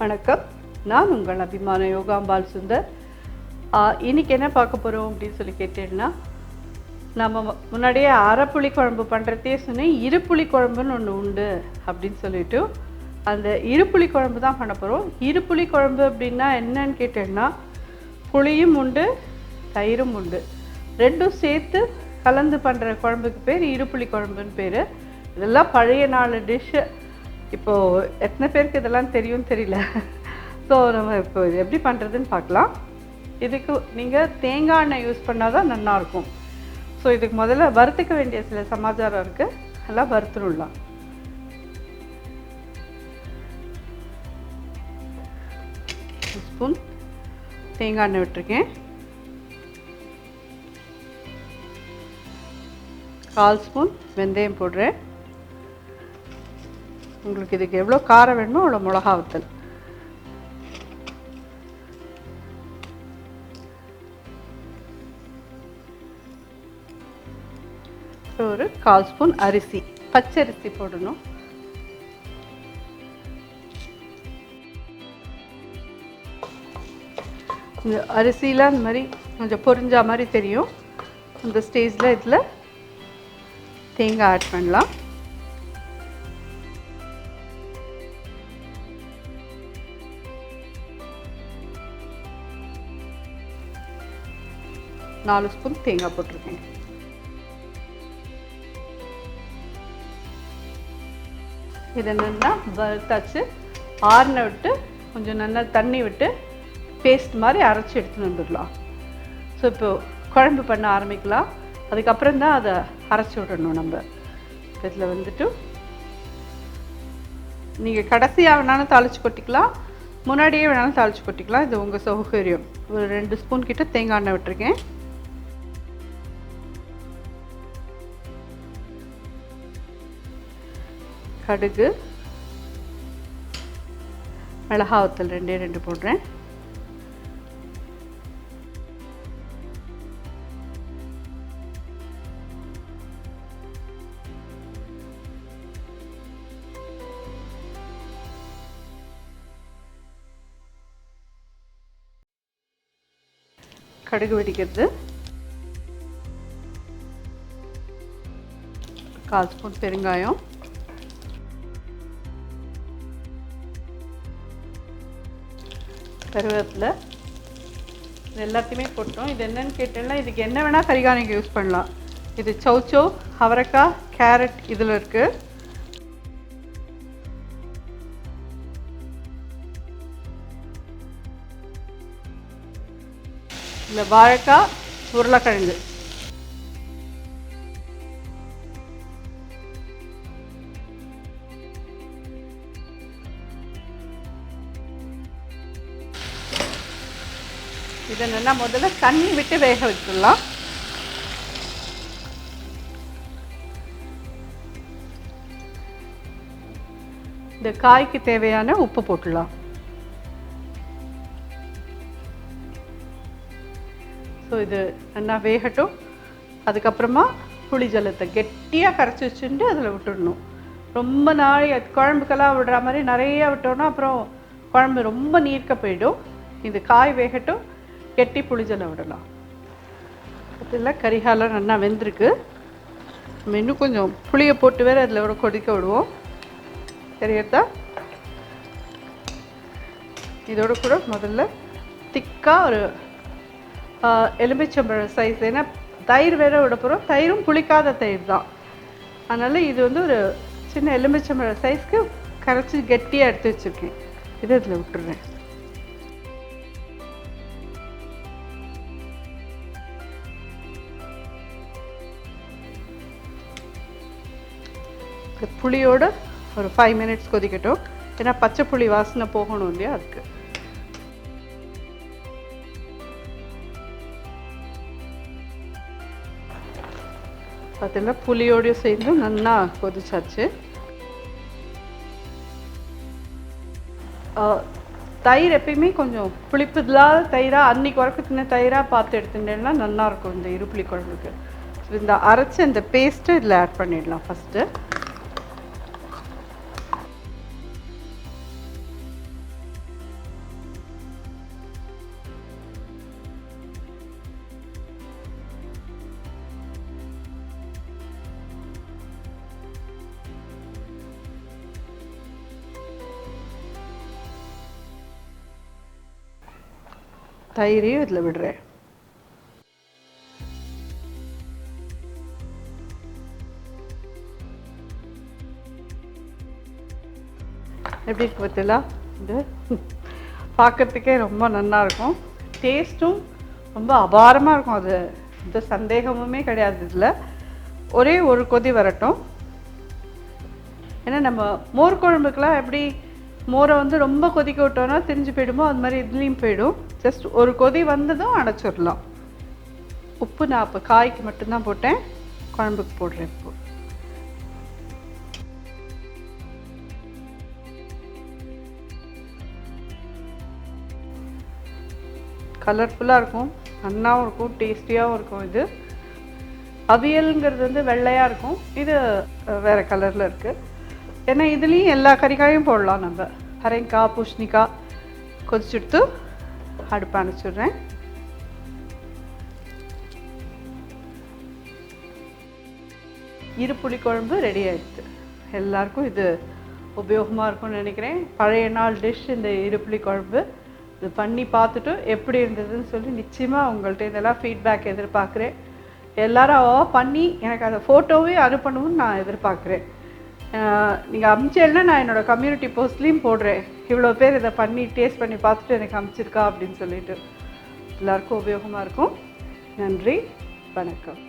வணக்கம், நான் உங்கள் அபிமான யோகாம்பால் சுந்தர். இன்றைக்கி என்ன பார்க்க போகிறோம் அப்படின்னு சொல்லி கேட்டீங்கன்னா, நம்ம முன்னாடியே அரைப்புளி குழம்பு பண்ணுறதே சொன்னேன், இருப்புளி குழம்புன்னு ஒன்று உண்டு அப்படின்னு சொல்லிட்டு அந்த இருப்புளி குழம்பு தான் பண்ண போகிறோம். இருப்புளி குழம்பு அப்படின்னா என்னன்னு கேட்டீங்கன்னா, புளியும் உண்டு தயிரும் உண்டு, ரெண்டும் சேர்த்து கலந்து பண்ணுற குழம்புக்கு பேர் இருப்புளி குழம்புன்னு பேர். இதெல்லாம் பழைய 4 டிஷ்ஷு. இப்போது எத்தனை பேருக்கு இதெல்லாம் தெரியும்னு தெரியல. ஸோ நம்ம இப்போ இது எப்படி பண்ணுறதுன்னு பார்க்கலாம். இதுக்கு நீங்கள் தேங்காய் எண்ணெய் யூஸ் பண்ணால் தான் நல்லாயிருக்கும். ஸோ இதுக்கு முதல்ல வறுத்துக்க வேண்டிய சில சமாச்சாரம் இருக்குது, எல்லாம் வறுத்துடலாம். ஒரு ஸ்பூன் தேங்காய் எண்ணெய் விட்டுருக்கேன். 1/4 ஸ்பூன் வெந்தயம் போடுறேன். உங்களுக்கு இதுக்கு எவ்வளோ காரம் வேணுமோ அவ்வளோ மிளகா வத்தல். ஒரு 1/4 ஸ்பூன் அரிசி, பச்சரிசி போடணும். இந்த அரிசியில் அந்த மாதிரி கொஞ்சம் பொரிஞ்சா மாதிரி தெரியும். அந்த ஸ்டேஜில் இதில் தேங்காய் ஆட் பண்ணலாம். நாலு ஸ்பூன் தேங்காய் போட்டிருக்கேன். இது என்னென்னா வறுத்தாச்சு, ஆறுன விட்டு கொஞ்சம் நல்லா தண்ணி விட்டு பேஸ்ட் மாதிரி அரைச்சி எடுத்துன்னு வந்துடலாம். ஸோ இப்போ குழம்பு பண்ண ஆரம்பிக்கலாம். அதுக்கப்புறம் தான் அதை அரைச்சி விடணும். நம்ம இதில் வந்துட்டு நீங்கள் கடைசியாக வேணாலும் தாளித்து கொட்டிக்கலாம், முன்னாடியே வேணாலும் தாளித்து கொட்டிக்கலாம், இது உங்கள் சௌகரியம். ஒரு 2 ஸ்பூன் கிட்ட தேங்காய் எண்ணெய் விட்டுருக்கேன். கடுகு, மிளகா வத்தல் 2 போடுறேன். கடுகு வெடிக்கிறது. 1/4 ஸ்பூன் பெருங்காயம், கருவேப்பிலை, இது எல்லாத்தையுமே போட்டோம். இது என்னன்னு கேட்டேன்னா, இதுக்கு என்ன வேணால் கரிகாலிங்க யூஸ் பண்ணலாம். இது சௌச்சோ, அவரைக்காய், கேரட் இதில் இருக்குது. இல்லை வாழைக்காய், உருளைக்கிழங்கு. இதை நல்லா முதல்ல தண்ணி விட்டு வேக வச்சிடலாம். இந்த காய்க்கு தேவையான உப்பு போட்டுடலாம். ஸோ இது நல்லா வேகட்டும். அதுக்கப்புறமா புளி ஜலத்தை கெட்டியாக கரைச்சி வச்சுட்டு அதில் விட்டுடணும். ரொம்ப நாள் குழம்புக்கெல்லாம் விடுற மாதிரி நிறையா விட்டோன்னா அப்புறம் குழம்பு ரொம்ப நீர்க்க போயிடும். இது காய் வேகட்டும், கெட்டி புளிஜலை விடலாம். அதில் கரிகாலம் நல்லா வெந்திருக்கு. நம்ம இன்னும் கொஞ்சம் புளியை போட்டு வேறு அதில் விட கொதிக்க விடுவோம். சரியா? இதோட கூட முதல்ல திக்காக ஒரு எலுமிச்சம்பழம் சைஸ், ஏன்னா தயிர் வேற விட போகிறோம். தயிரும் புளிக்காத தயிர் தான், அதனால் இது வந்து ஒரு சின்ன எலுமிச்சம்பழம் சைஸ்க்கு கரைச்சி கெட்டியாக எடுத்து வச்சுருக்கேன். இதை இதில் விட்டுருவேன். புளியோடு ஒரு 5 மினிட்ஸ் கொதிக்கட்டும், ஏன்னா பச்சை புளி வாசனை போகணும் இல்லையா, அதுக்கு. பார்த்தீங்கன்னா புளியோடையும் சேர்ந்து நல்லா கொதிச்சாச்சு. தயிர் எப்பயுமே கொஞ்சம் புளிப்பு இல்லாத தயிராக, அன்றைக்கி வரைக்கும் தயிராக பார்த்து எடுத்துட்டேன்னா நல்லாயிருக்கும் இந்த இருப்புளி குழம்புக்கு. இந்த அரைச்சி இந்த பேஸ்ட்டு இதில் ஆட் பண்ணிடலாம் ஃபஸ்ட்டு. தயிரையும் இதில் விடுறேன். எப்படி இருக்கு பார்த்தீங்களா? இது பார்க்கறதுக்கே ரொம்ப நல்லா இருக்கும். டேஸ்ட்டும் ரொம்ப அபாரமாக இருக்கும். அது இந்த சந்தேகமுமே கிடையாது. இதில் ஒரே ஒரு கொதி வரட்டும். ஏன்னா நம்ம மோர் குழம்புக்கெலாம் எப்படி மோரை வந்து ரொம்ப கொதிக்க விட்டோன்னா திரிஞ்சு போயிடுமோ, அது மாதிரி இதுலேயும் போயிடும். ஜஸ்ட் ஒரு கொதி வந்ததும் அடைச்சிடலாம். உப்பு நான் இப்போ காய்க்கு மட்டும்தான் போட்டேன், குழம்புக்கு போடுறேன். இப்போ கலர்ஃபுல்லாக இருக்கும், நன்னாவும் இருக்கும், டேஸ்டியாகவும் இருக்கும். இது அவியல்ங்கிறது வந்து வெள்ளையாக இருக்கும், இது வேறு கலரில் இருக்குது. ஏன்னா இதுலேயும் எல்லா கறிக்காயும் போடலாம். நம்ம பரங்காய், பூசணிக்காய் கொதிச்சுடுத்து அடுப்பு அணைச்சிடுறேன். இரு புளி குழம்பு ரெடி ஆகிடுது. எல்லாருக்கும் இது உபயோகமாக இருக்கும்னு நினைக்கிறேன். பழைய நாள் டிஷ் இந்த இரு புளி குழம்பு. இது பண்ணி பார்த்துட்டு எப்படி இருந்ததுன்னு சொல்லி நிச்சயமாக உங்கள்கிட்ட இதெல்லாம் ஃபீட்பேக் எதிர்பார்க்குறேன். எல்லாரும் பண்ணி எனக்கு அந்த ஃபோட்டோவே அனுப்பணும்னு நான் எதிர்பார்க்குறேன். நீங்கள் அனுப்பிச்சேன்னா நான் என்னோடய கம்யூனிட்டி போஸ்ட்லேயும் போடுறேன். இவ்வளோ பேர் இதை பண்ணி டேஸ்ட் பண்ணி பார்த்துட்டு எனக்கு அனுப்பிச்சிருக்கா அப்படின்னு சொல்லிட்டு. எல்லாருக்கும் உபயோகமாக இருக்கும். நன்றி, வணக்கம்.